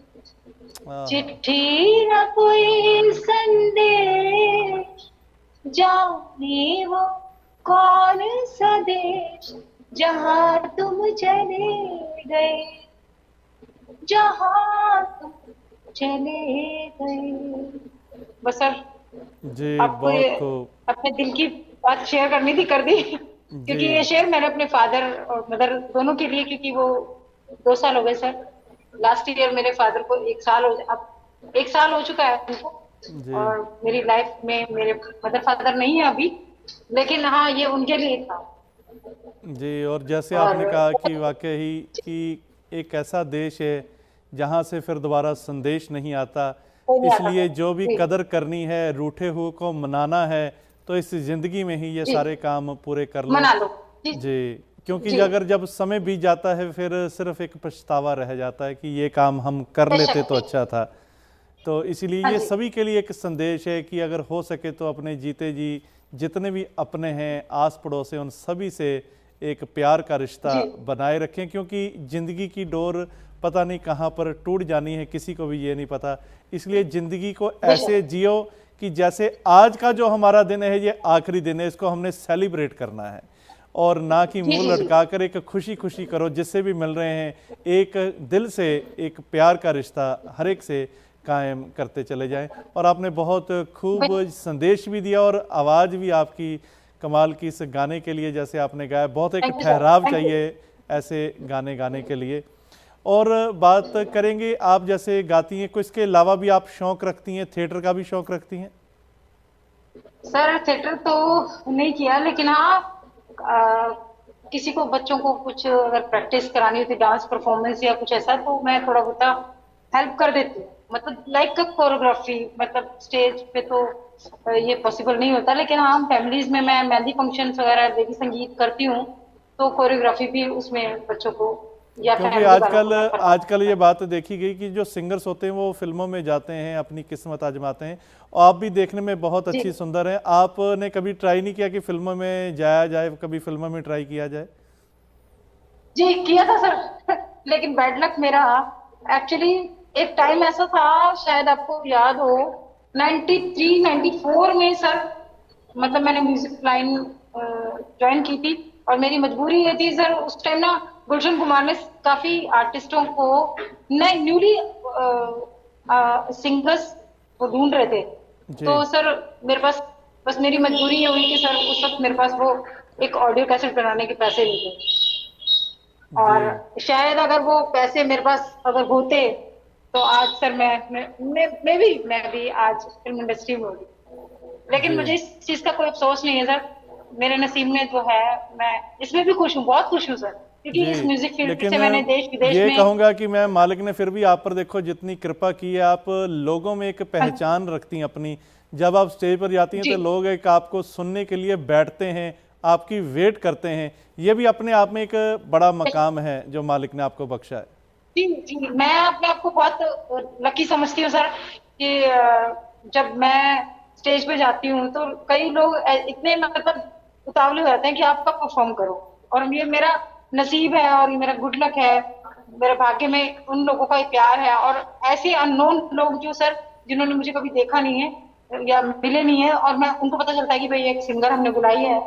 Speaker 2: चिट्ठी न कोई संदेश, जाने वो कौन सा देश, जहाँ तुम चले गए, जहाँ तुम चले गए। बस सर
Speaker 1: जी,
Speaker 2: आपको अपने दिल की बात शेयर करनी थी, कर दी, क्योंकि ये शेयर मैंने अपने फादर और मदर दोनों के लिए, क्योंकि वो 2 साल हो गए सर, लास्ट ईयर मेरे फादर को 1 साल अब 1 साल हो चुका है उनको, और मेरी लाइफ में मेरे मदर फादर नहीं है अभी, लेकिन हाँ ये उनके लिए था।
Speaker 1: जी, और जैसे आपने कहा कि वाकई ही कि एक ऐसा देश है जहाँ से फिर दोबारा संदेश नहीं आता, इसलिए जो भी कदर करनी है, रूठे हुए को मनाना है, तो इस जिंदगी में ही ये सारे काम पूरे कर लो,
Speaker 2: मना लो।
Speaker 1: जी, क्योंकि अगर जब समय बीत जाता है फिर सिर्फ एक पछतावा रह जाता है कि ये काम हम कर लेते तो अच्छा था। तो इसीलिए
Speaker 2: हाँ
Speaker 1: ये
Speaker 2: जी।
Speaker 1: सभी के लिए एक संदेश है कि अगर हो सके तो अपने जीते जी जितने भी अपने हैं, आस पड़ोस हैं, उन सभी से एक प्यार का रिश्ता
Speaker 2: जी
Speaker 1: बनाए रखें, क्योंकि ज़िंदगी की डोर पता नहीं कहाँ पर टूट जानी है, किसी को भी ये नहीं पता। इसलिए ज़िंदगी को ऐसे
Speaker 2: बेशक।
Speaker 1: जियो कि जैसे आज का जो हमारा दिन है ये आखिरी दिन है, इसको हमने सेलिब्रेट करना है, और ना कि
Speaker 2: जी
Speaker 1: मुंह
Speaker 2: जी जी
Speaker 1: लटका कर एक खुशी खुशी करो। जिससे भी मिल रहे हैं एक दिल से एक प्यार का रिश्ता हर एक से कायम करते चले जाएं। और आपने बहुत खूब संदेश भी दिया, और आवाज़ भी आपकी कमाल की इस गाने के लिए, जैसे आपने गाया, बहुत एक
Speaker 2: थैंक यू सर,
Speaker 1: ठहराव
Speaker 2: थैंक यू।
Speaker 1: चाहिए ऐसे गाने गाने के लिए। और बात करेंगे, आप जैसे गाती हैं, कुछ इसके अलावा भी आप शौक रखती हैं, थिएटर का भी शौक रखती हैं?
Speaker 2: सर थिएटर तो नहीं किया, लेकिन हाँ किसी को बच्चों को कुछ अगर प्रैक्टिस करानी होती, डांस परफॉर्मेंस या कुछ ऐसा, तो मैं थोड़ा बहुत हेल्प कर देती हूँ। मतलब लाइक कोरियोग्राफी, मतलब स्टेज पे तो ये पॉसिबल नहीं होता, लेकिन हाँ फैमिलीज में मैं मेहंदी फंक्शंस वगैरह, देवी संगीत करती हूँ, तो कोरियोग्राफी भी उसमें बच्चों को या
Speaker 1: क्योंकि
Speaker 2: फैमिली वालों को
Speaker 1: आजकल
Speaker 2: मैं
Speaker 1: आजकल ये
Speaker 2: करवाती
Speaker 1: बात देखी गई कि जो सिंगर्स होते हैं वो फिल्मों में जाते हैं, अपनी किस्मत आजमाते हैं। और आप भी देखने में बहुत
Speaker 2: हूँ। जी
Speaker 1: अच्छी सुंदर हैं। आपने कभी ट्राई नहीं किया कि फिल्मों में जाया जाए, कभी फिल्मों में ट्राई किया जाए?
Speaker 2: जी किया था सर लेकिन बैड लक मेरा, एक्चुअली एक टाइम ऐसा था, शायद आपको याद हो, 93 94 में सर, मतलब मैंने म्यूजिक लाइन ज्वाइन की थी, और मेरी मजबूरी ये थी सर, उस टाइम ना गुलशन कुमार ने काफी आर्टिस्टों को नए न्यूली सिंगर्स वो ढूंढ रहे थे।
Speaker 1: जी
Speaker 2: तो सर मेरे पास, बस मेरी मजबूरी ये हुई कि सर उस वक्त मेरे पास वो एक ऑडियो कैसेट बनाने के पैसे नहीं थे,
Speaker 1: जी
Speaker 2: और शायद अगर वो पैसे मेरे पास अगर होते, तो आज सर मैं भी आज फिल्म इंडस्ट्री में होगी। लेकिन
Speaker 1: जी
Speaker 2: मुझे इस चीज का कोई अफसोस नहीं है सर, मेरे नसीब में जो है, मैं इसमें भी खुश हूँ, बहुत खुश हूँ सर, क्योंकि
Speaker 1: जी।
Speaker 2: इस म्यूजिक फील्ड
Speaker 1: लेकिन
Speaker 2: से मैंने देश विदेश
Speaker 1: ये
Speaker 2: में।
Speaker 1: कहूँगा कि मैं, मालिक ने फिर भी आप पर देखो जितनी कृपा की है, आप लोगों में एक
Speaker 2: हाँ,
Speaker 1: पहचान रखती हैं अपनी। जब आप स्टेज पर जाती हैं
Speaker 2: जी
Speaker 1: तो लोग एक आपको सुनने के लिए बैठते हैं, आपकी वेट करते हैं। ये भी अपने आप में एक बड़ा मकाम है जो मालिक ने आपको बख्शा है।
Speaker 2: जी जी, मैं अपने आप को बहुत लकी समझती हूँ सर, कि जब मैं स्टेज पे जाती हूँ तो कई लोग इतने मतलब उतावले हो जाते हैं कि आप कब परफॉर्म करो, और ये मेरा नसीब है और ये मेरा गुड लक है, मेरे भाग्य में उन लोगों का ही प्यार है। और ऐसे अननोन लोग जो सर, जिन्होंने मुझे कभी देखा नहीं है या मिले नहीं है, और मैं उनको पता चलता है कि भाई एक सिंगर हमने बुलाई है,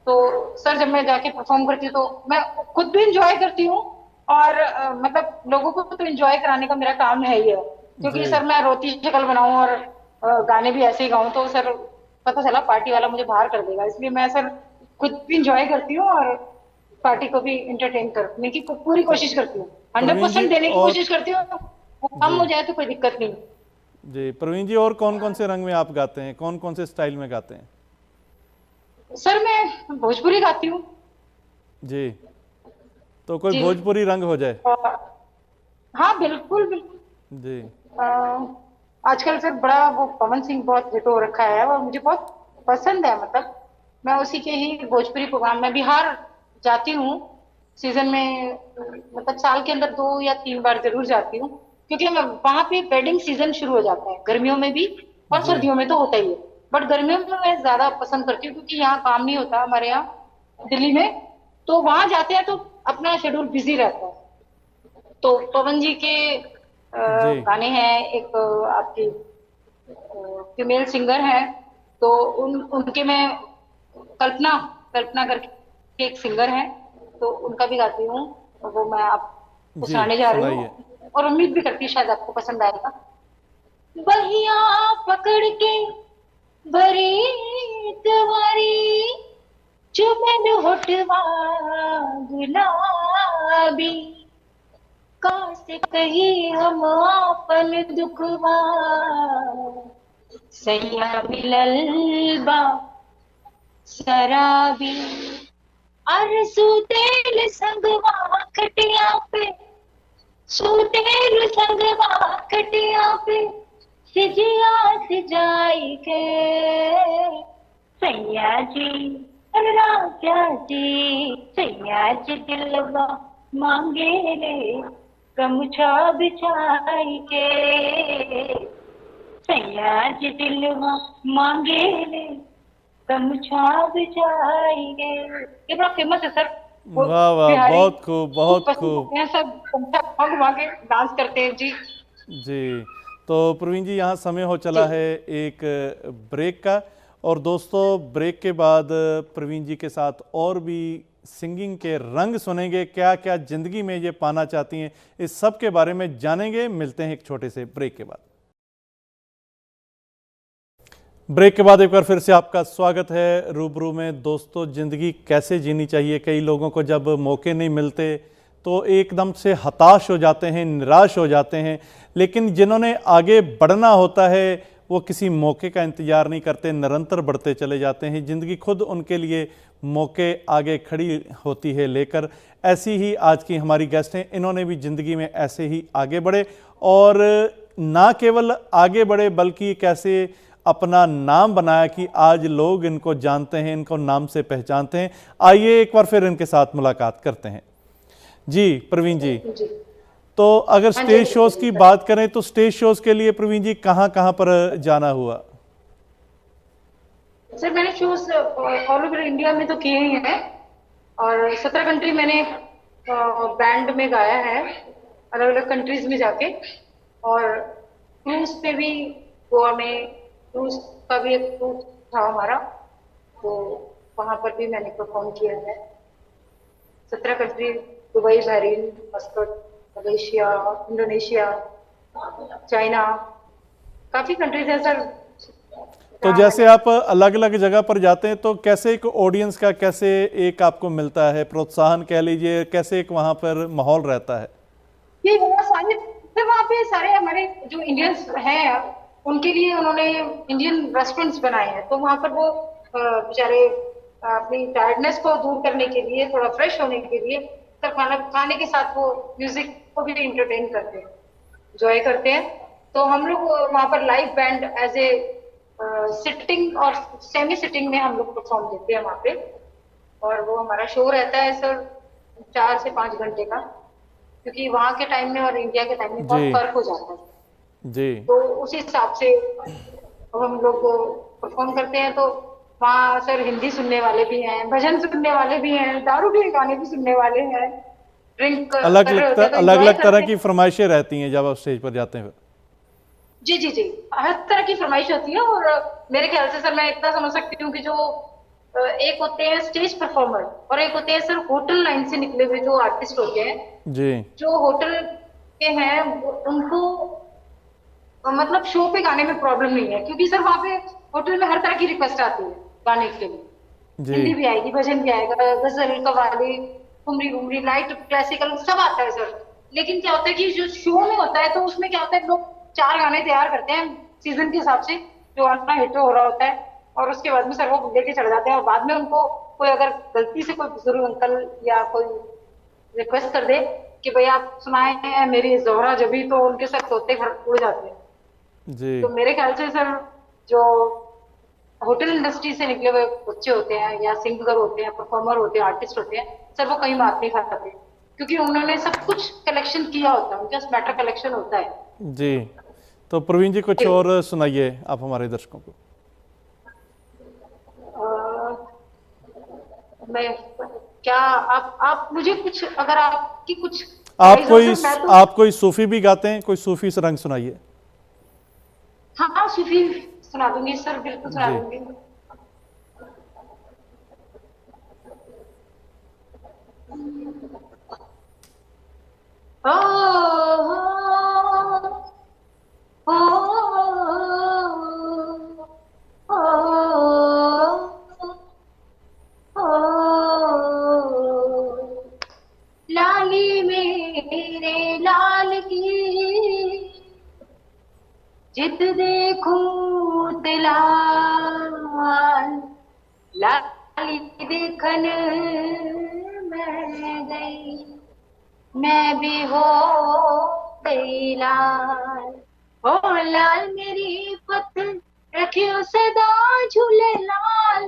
Speaker 2: तो सर जब मैं जाके परफॉर्म करती हूँ तो मैं खुद भी इंजॉय करती हूँ, और मतलब लोगों को तो एंजॉय कराने का मेरा काम है ही है। क्योंकि
Speaker 1: जी
Speaker 2: सर मैं रोती शक्ल बनाऊं और गाने भी ऐसे ही गाऊं, तो सर पता चला पार्टी वाला मुझे बाहर कर देगा, इसलिए मैं सर खुद भी इंजॉय करती हूँ और पार्टी को भी इंटरटेन करने की पूरी
Speaker 1: तो
Speaker 2: कोशिश करती हूँ, हंड्रेड
Speaker 1: प्रवीण जी,
Speaker 2: परसेंट देने की
Speaker 1: और
Speaker 2: कोशिश करती हूँ। वो कम
Speaker 1: जी
Speaker 2: हो जाए तो कोई दिक्कत नहीं।
Speaker 1: जी प्रवीण जी, और कौन कौन से रंग में आप गाते हैं, कौन कौन से स्टाइल में गाते हैं?
Speaker 2: सर मैं भोजपुरी गाती हूँ।
Speaker 1: जी, तो कोई
Speaker 2: जी
Speaker 1: भोजपुरी रंग हो जाए।
Speaker 2: और हाँ बिल्कुल बिल्कुल।
Speaker 1: जी
Speaker 2: अ, आजकल सर बड़ा वो पवन सिंह बहुत हिट हो रखा है, और मुझे बहुत पसंद है, मतलब मैं उसी के ही भोजपुरी प्रोग्राम में बिहार जाती हूँ सीजन में, मतलब साल के अंदर 2 या 3 बार जरूर जाती हूँ, क्योंकि वहां पे वेडिंग सीजन शुरू हो जाता है, गर्मियों में भी और
Speaker 1: जी
Speaker 2: सर्दियों में तो होता ही है, बट गर्मियों में मैं ज्यादा पसंद करती हूँ, क्योंकि यहाँ काम नहीं होता हमारे यहाँ दिल्ली में, तो वहां जाते हैं तो अपना शेड्यूल बिजी रहता है। तो पवन जी के
Speaker 1: जी
Speaker 2: गाने हैं, एक आपकी फीमेल सिंगर है, तो उनके मैं कल्पना कल्पना करके एक सिंगर है, तो उनका भी गाती हूँ, और वो मैं आपको
Speaker 1: जी
Speaker 2: सुनाने जा रही
Speaker 1: सुनाइए।
Speaker 2: हूँ, और उम्मीद भी करती हूँ शायद आपको पसंद आएगा। बहिया पकड़ के भरी तुम्हारी, चुमन होठवा गुलाबी, काश कही हम आपन दुखवा, सैया मिलल बा शराबी, अर सुतेल संगवा खटिया पे, सुतेल संगवा खटिया पे, सिजिया सिजाई के, सैया जी राजा जी, सैया जी दिलवा मांगे रे, गमछा बिछाई के, सैया जी दिलवा मांगे ले गमछा बिछाएंगे, ये बड़ा फेमस है सर। वो
Speaker 1: वाह वाह,
Speaker 2: बिहारी
Speaker 1: बहुत खूब,
Speaker 2: खूब
Speaker 1: बहुत
Speaker 2: पसंद
Speaker 1: खूब।
Speaker 2: करते हैं सब, गमछा घुमा के डांस करते हैं जी।
Speaker 1: जी, तो प्रवीण जी यहाँ समय हो
Speaker 2: जी
Speaker 1: चला है एक ब्रेक का। और दोस्तों, ब्रेक के बाद प्रवीण जी के साथ और भी सिंगिंग के रंग सुनेंगे, क्या क्या जिंदगी में ये पाना चाहती हैं, इस सब के बारे में जानेंगे। मिलते हैं एक छोटे से ब्रेक के बाद। ब्रेक के बाद एक बार फिर से आपका स्वागत है रूबरू में। दोस्तों, ज़िंदगी कैसे जीनी चाहिए, कई लोगों को जब मौके नहीं मिलते तो एकदम से हताश हो जाते हैं, निराश हो जाते हैं। लेकिन जिन्होंने आगे बढ़ना होता है वो किसी मौके का इंतज़ार नहीं करते, निरंतर बढ़ते चले जाते हैं। ज़िंदगी खुद उनके लिए मौके आगे खड़ी होती है लेकर। ऐसी ही आज की हमारी गेस्ट हैं, इन्होंने भी ज़िंदगी में ऐसे ही आगे बढ़े, और ना केवल आगे बढ़े बल्कि कैसे अपना नाम बनाया कि आज लोग इनको जानते हैं, इनको नाम से पहचानते हैं। आइए एक बार फिर इनके साथ मुलाकात करते हैं। जी प्रवीण जी,
Speaker 2: जी।
Speaker 1: तो अगर
Speaker 2: हाँ जी,
Speaker 1: स्टेज शोज की बात करें तो स्टेज शोज के लिए प्रवीण जी कहाँ कहाँ पर जाना हुआ?
Speaker 2: सर मैंने शोज ऑल ओवर इंडिया में तो किए ही हैं, और 17 कंट्री मैंने बैंड में गाया है, अलग अलग कंट्रीज में जाके। और क्रूज पे भी, गोवा में क्रूज का भी एक क्रूज था हमारा, तो वहां पर भी मैंने परफॉर्म किया है। 17 country, Dubai, Bahrain, Muscat, Malaysia, Indonesia, China, काफी कंट्रीज है सर
Speaker 1: तो
Speaker 2: जहाँ
Speaker 1: जैसे
Speaker 2: मैंने।
Speaker 1: आप अलग अलग जगह पर जाते हैं तो कैसे एक ऑडियंस का कैसे एक आपको मिलता है प्रोत्साहन कह लीजिए, कैसे एक वहां पर माहौल रहता है?
Speaker 2: ये बहुत सारे फिर वहाँ पे सारे हमारे जो इंडियंस हैं, उनके लिए उन्होंने इंडियन रेस्टोरेंट्स बनाए हैं, तो वहाँ पर वो बेचारे अपनी टायर्डनेस को दूर करने के लिए, थोड़ा फ्रेश होने के लिए, सब खाना खाने के साथ वो म्यूजिक को भी इंटरटेन करते हैं, एंजॉय करते हैं। तो हम लोग वहाँ पर live band as a sitting और सेमी सिटिंग में हम लोग परफॉर्म देते हैं वहाँ पे। और वो हमारा शो रहता है सर 4 से 5 घंटे का, क्योंकि वहाँ के टाइम में और इंडिया के टाइम में
Speaker 1: जी
Speaker 2: बहुत फर्क हो जाता है।
Speaker 1: जी
Speaker 2: तो उस हिसाब से अब हम लोग परफॉर्म करते हैं। तो वहाँ सर हिंदी सुनने वाले भी हैं, भजन सुनने वाले भी हैं, दारू के गाने भी सुनने वाले हैं, ड्रिंक
Speaker 1: अलग
Speaker 2: कर रहे होते हैं तो
Speaker 1: अलग
Speaker 2: एंजॉय
Speaker 1: अलग तरह
Speaker 2: करते
Speaker 1: की
Speaker 2: हैं।
Speaker 1: फरमाइशें रहती हैं जब आप स्टेज पर जाते हैं?
Speaker 2: जी जी जी, हर तरह की फरमाइश होती है। और मेरे ख्याल से सर मैं इतना समझ सकती हूँ कि जो एक होते हैं स्टेज परफॉर्मर, और एक होते हैं सर होटल लाइन से निकले हुए जो आर्टिस्ट होते हैं।
Speaker 1: जी
Speaker 2: जो होटल के हैं उनको मतलब शो पे गाने में प्रॉब्लम नहीं है, क्योंकि सर वहाँ पे होटल में हर तरह की रिक्वेस्ट आती है गाने के लिए।
Speaker 1: जी
Speaker 2: हिंदी भी आएगी, भजन भी आएगा, गजल, कव्वाली, ठुमरी घुमरी, लाइट, क्लासिकल, सब आता है सर। लेकिन क्या होता है कि जो शो में होता है तो उसमें क्या होता है, लोग 4 गाने तैयार करते हैं सीजन के हिसाब से, जो अपना हिट हो रहा होता है, और उसके बाद में सर वो लेके चले जाते हैं। और बाद में उनको कोई अगर गलती से कोई बुजुर्ग अंकल या कोई रिक्वेस्ट कर दे कि भाई आप सुनाए हैं मेरी जोहरा जबी, तो उनके सर तोते घर उड़ जाते हैं।
Speaker 1: जी
Speaker 2: तो मेरे ख्याल से सर जो होटल इंडस्ट्री से निकले हुए बच्चे होते हैं, या सिंगर होते हैं, परफॉर्मर होते हैं, आर्टिस्ट होते हैं, सर वो कहीं बात नहीं खाते, क्योंकि उन्होंने सब कुछ कलेक्शन किया होता है, उनके पास मैटर कलेक्शन होता है।
Speaker 1: जी, तो प्रवीण जी कुछ
Speaker 2: जी।
Speaker 1: और सुनाइए आप हमारे दर्शकों को।
Speaker 2: मैं क्या, आप मुझे कुछ, अगर आपकी कुछ
Speaker 1: आप
Speaker 2: एडवाइस हो
Speaker 1: कोई
Speaker 2: सर, मैं तो।
Speaker 1: आप कोई सूफी भी गाते हैं? कोई सूफी से रंग सुनाइए।
Speaker 2: हाँ सूफी सुना दूंगी सर, बिल्कुल सुना
Speaker 1: जी
Speaker 2: दूंगी। ओ, ओ, ओ, ओ, लाली मेरे लाल की, जित देखूं दिलाल, लाली देखन मैं गई, मैं भी हो गई लाल। ओ लाल मेरी पत रखियो सदा झूले लाल,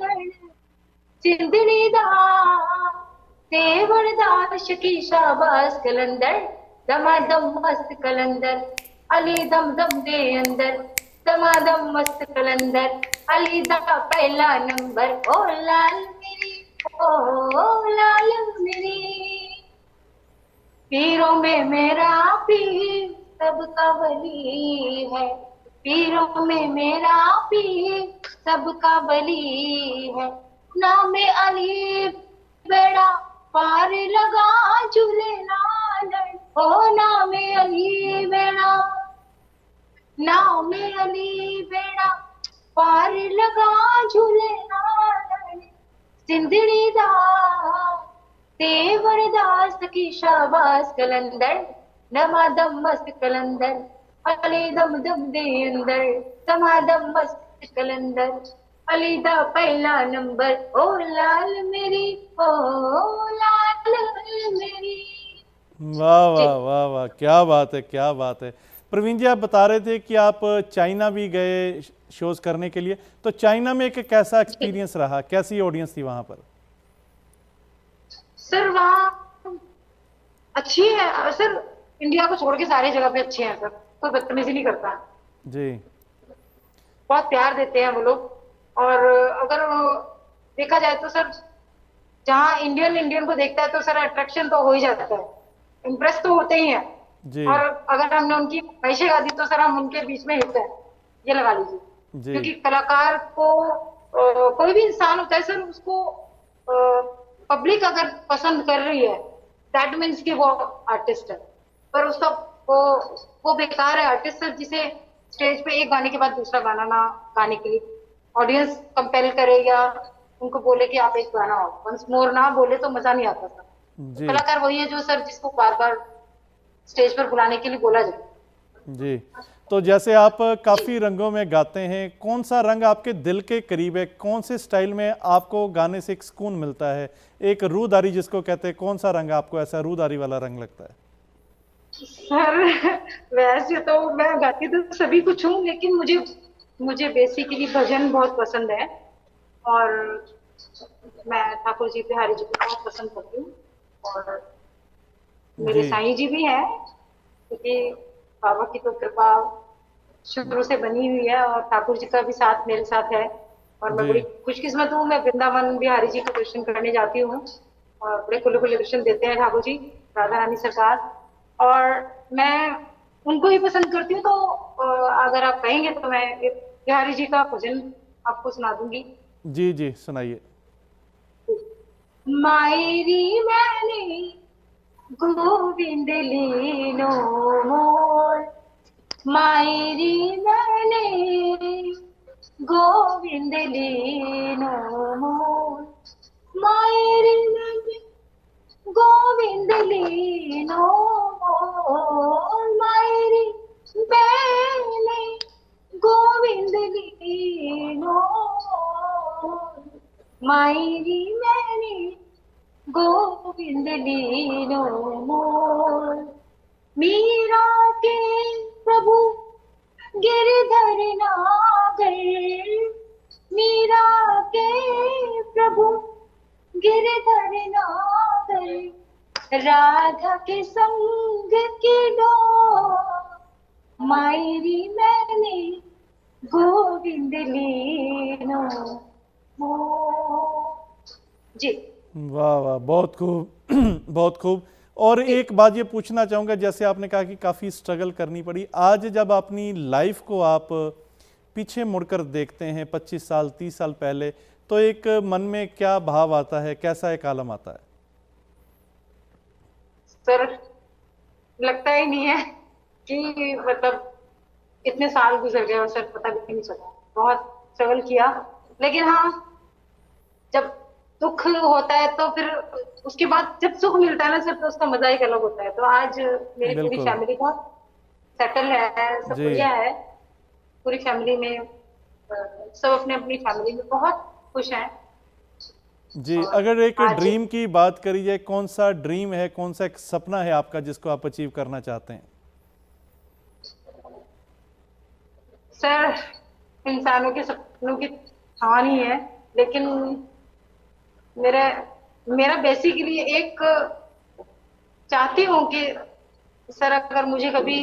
Speaker 2: सिंधड़ी दा तेवड़ दा शकी शाबाश कलंदर, दमा दम मस्त कलंदर, अली दम दम दे अंदर, दमादम मस्त कलंदर, अलीदा पहला नंबर, ओ लाल मेरी, ओ लाल मेरी, पीरों में मेरा पीर सबका वली है, पीरों में मेरा पीर सबका वली है, नाम अली बेड़ा पार लगा झूले लालन, ओ नाम अली बेड़ा, नाम अली बेड़ा पार लगा झूले लालन, सिंधड़ी दा तेवर दास की शाबाश कलंदर, दमादम मस्त कलंदर, अली दम दम दे अंदर, दमादम मस्त कलंदर, अली दा पहला नंबर, ओ लाल मेरी, ओ लाल मेरी।
Speaker 1: वाह
Speaker 2: जी
Speaker 1: वाह वाह वाह, क्या बात है, क्या बात है। प्रवीण जी, आप बता रहे थे कि आप चाइना भी गए शोज करने के लिए, तो चाइना में एक कैसा
Speaker 2: जी
Speaker 1: एक्सपीरियंस रहा, कैसी ऑडियंस थी वहां पर?
Speaker 2: सर, वहाँ अच्छी है सर, इंडिया को छोड़ के सारी जगह पे अच्छे हैं सर, कोई बदतमीजी नहीं करता,
Speaker 1: जी
Speaker 2: बहुत प्यार देते हैं वो लोग। और अगर देखा जाए तो सर, जहाँ इंडियन इंडियन को देखता है तो सर अट्रैक्शन तो हो ही जाता है, इम्प्रेस तो होते ही हैं।
Speaker 1: जी
Speaker 2: और अगर हमने उनकी ख्वाहिशें गा दी तो सर हम उनके बीच में हिट है, ये लगा लीजिए।
Speaker 1: जी
Speaker 2: क्योंकि कलाकार को कोई भी इंसान होता है सर, उसको पब्लिक अगर पसंद कर रही है दैट मीन्स कि वो आर्टिस्ट है। पर उसका वो वो बेकार है आर्टिस्ट सर, जिसे स्टेज पे एक गाने के बाद दूसरा गाना ना गाने के लिए ऑडियंस कंपेल करे, या उनको बोले कि आप एक गाना हो, वंस मोर ना बोले तो मजा नहीं आता सर।
Speaker 1: जी
Speaker 2: कलाकार वही है जो सर जिसको बार बार स्टेज पर बुलाने के लिए बोला जाए।
Speaker 1: जी। तो जैसे आप
Speaker 2: जी
Speaker 1: काफ़ी रंगों में गाते हैं, कौन सा रंग आपके दिल के करीब है? कौन से स्टाइल में आपको गाने से एक सुकून मिलता है, एक रूदारी जिसको कहते हैं, कौन सा रंग आपको ऐसा रूदारी वाला रंग लगता है?
Speaker 2: सर, वैसे तो मैं गाती तो सभी कुछ हूँ, लेकिन मुझे मुझे बेसिकली भजन बहुत पसंद है। और मैं ठाकुर जी बिहारी जी को बहुत पसंद करती हूँ। और मेरे
Speaker 1: जी
Speaker 2: साईं जी भी हैं, क्योंकि बाबा की तो कृपा शुरू से बनी हुई है, और ठाकुर जी का भी साथ मेरे साथ है। और मैं
Speaker 1: जी
Speaker 2: बड़ी खुशकिस्मत हूँ, मैं वृंदावन बिहारी जी के दर्शन करने जाती हूँ, और बड़े खुले खुले दर्शन देते हैं ठाकुर जी, राधा रानी सरकार। और मैं उनको ही पसंद करती हूँ, तो अगर आप कहेंगे तो मैं एक बिहारी जी का भजन आपको सुना दूंगी।
Speaker 1: जी जी, सुनाइए।
Speaker 2: मायरी मैंने गोविंद लीनो मोर, मायरी मैंने गोविंद लीनो मोर, मायरी मैंने गोविंद लीनो मोर, मायरी मैंने गोविंद लीनो मोर, मायरी मैंने गोविंद लीनो मोर, मीरा के प्रभु गिरधर नागर, मीरा के प्रभु गिरधर नागर, राधा के संग की डोर, मायरी मैंने गोविंद लीनो मोर। जी
Speaker 1: वाह वाह, बहुत खूब बहुत खूब। और
Speaker 2: जी
Speaker 1: एक बात ये पूछना चाहूँगा, जैसे आपने कहा कि काफ़ी स्ट्रगल करनी पड़ी, आज जब अपनी लाइफ को आप पीछे मुड़कर देखते हैं 25 साल 30 साल पहले, तो एक मन में क्या भाव आता है, कैसा एक आलम आता है?
Speaker 2: सर, लगता ही नहीं है कि मतलब इतने साल गुजर गए और सर पता भी नहीं चला, बहुत स्ट्रगल किया। लेकिन हाँ, जब दुख होता है तो फिर उसके बाद जब सुख मिलता है ना सर, तो उसका मजा ही अलग होता है। तो आज मेरी पूरी
Speaker 1: बिल्कुल।
Speaker 2: फैमिली बहुत सेटल है, सब
Speaker 1: जी
Speaker 2: बढ़िया है। पूरी फैमिली में सब अपने अपनी फैमिली में बहुत खुश हैं।
Speaker 1: जी।
Speaker 2: और
Speaker 1: अगर एक
Speaker 2: आज
Speaker 1: ड्रीम की बात करी जाए, कौन सा ड्रीम है, कौन सा एक सपना है आपका जिसको आप अचीव करना चाहते हैं?
Speaker 2: सर, इंसानों के सपनों की कहानी है, लेकिन मेरा मेरा बेसिकली एक चाहती हूँ कि सर अगर मुझे कभी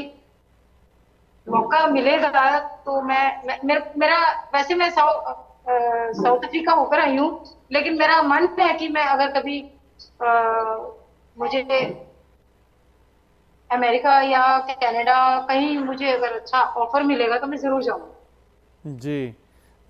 Speaker 2: मौका मिलेगा तो मेरा वैसे मैं साउथ अफ्रीका होकर आई हूँ, लेकिन मेरा मन है कि मैं अगर कभी मुझे अमेरिका या कनाडा कहीं मुझे अगर अच्छा ऑफर मिलेगा तो मैं जरूर जाऊंगी।
Speaker 1: जी,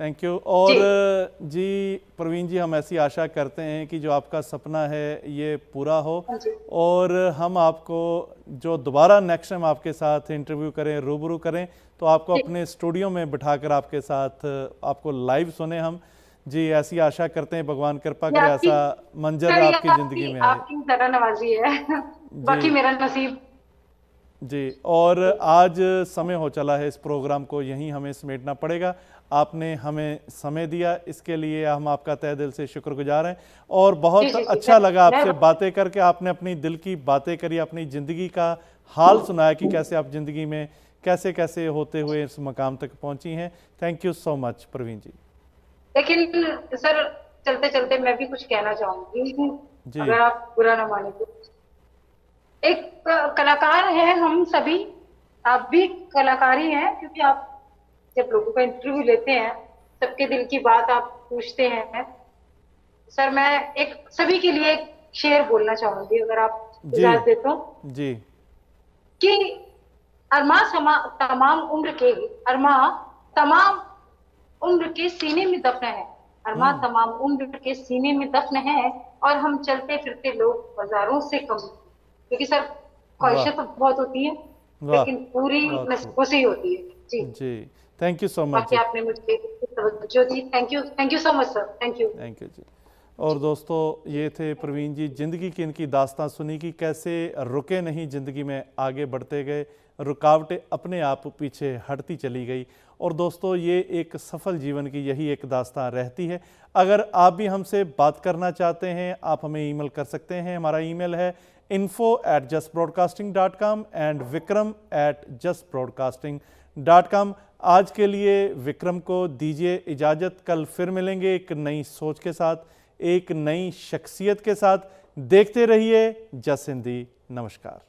Speaker 1: थैंक यू। और
Speaker 2: जी
Speaker 1: जी प्रवीण जी, हम ऐसी आशा करते हैं कि जो आपका सपना है ये पूरा हो,
Speaker 2: हाँ जी
Speaker 1: और हम आपको जो दोबारा नेक्स्ट टाइम आपके साथ इंटरव्यू करें, रूबरू करें, तो आपको
Speaker 2: जी।
Speaker 1: अपने स्टूडियो में बिठाकर आपके साथ आपको लाइव सुने हम। जी, ऐसी आशा करते हैं, भगवान कृपा
Speaker 2: ये
Speaker 1: करे
Speaker 2: आपकी
Speaker 1: ऐसा मंजर
Speaker 2: सर, ये
Speaker 1: आपकी ज़िंदगी
Speaker 2: आपकी
Speaker 1: में आए।
Speaker 2: आपकी तरह नवाजी है।
Speaker 1: जी
Speaker 2: बाकी मेरा नसीब।
Speaker 1: जी, और आज समय हो चला है, इस प्रोग्राम को यहीं हमें समेटना पड़ेगा। आपने हमें समय दिया, इसके लिए हम आपका तहे दिल से शुक्रगुजार हैं। और
Speaker 2: जी
Speaker 1: बहुत
Speaker 2: जी जी
Speaker 1: अच्छा लगा
Speaker 2: मैं
Speaker 1: आपसे बातें करके। आपने अपनी दिल की बातें करी, अपनी ज़िंदगी का हाल सुनाया कि कैसे आप ज़िंदगी में कैसे कैसे होते हुए इस मकाम तक पहुंची हैं। Thank you so much Praveen ji.
Speaker 2: लेकिन सर, चलते चलते मैं भी कुछ कहना चाहूंगी,
Speaker 1: जी
Speaker 2: अगर आप बुरा ना माने तो। एक कलाकार है हम सभी, आप भी कलाकार ही हैं, क्योंकि आप जब लोगों का इंटरव्यू लेते हैं, सबके दिल की बात आप पूछते हैं। सर, मैं एक सभी के लिए एक शेर बोलना चाहूंगी, अगर आप
Speaker 1: जी
Speaker 2: इजाजत दे तो।
Speaker 1: जी
Speaker 2: कि अरमा तमाम उम्र के, अरमा तमाम उम्र के सीने में दफन है, अरमा
Speaker 1: हम्म,
Speaker 2: तमाम उम्र के सीने में दफन है, और हम चलते फिरते लोग बाजारों से कम। क्योंकि सर,
Speaker 1: वाह
Speaker 2: ख्वाहिशें तो बहुत होती हैं,
Speaker 1: वाह,
Speaker 2: लेकिन पूरी
Speaker 1: बहुत खूब।
Speaker 2: नसीबों से ही होती है। जी।
Speaker 1: जी, थैंक यू सो मच
Speaker 2: बाकी
Speaker 1: जी।
Speaker 2: आपने मुझे तवज्जो दी, thank you so much sir, thank you.
Speaker 1: Thank you जी। और दोस्तों, ये थे प्रवीण जी। ज़िंदगी की इनकी दास्तां सुनी कि कैसे रुके नहीं, ज़िंदगी में आगे बढ़ते गए, रुकावटें अपने आप पीछे हटती चली गई। और दोस्तों, ये एक सफल जीवन की यही एक दास्तां रहती है। अगर आप भी हमसे बात करना चाहते हैं, आप हमें ईमेल कर सकते हैं। हमारा ईमेल है info@justbroadcasting.com एंड vikram@justbroadcasting.com। आज के लिए विक्रम को दीजिए इजाज़त। कल फिर मिलेंगे एक नई सोच के साथ, एक नई शख्सियत के साथ। देखते रहिए जस हिंदी। नमस्कार।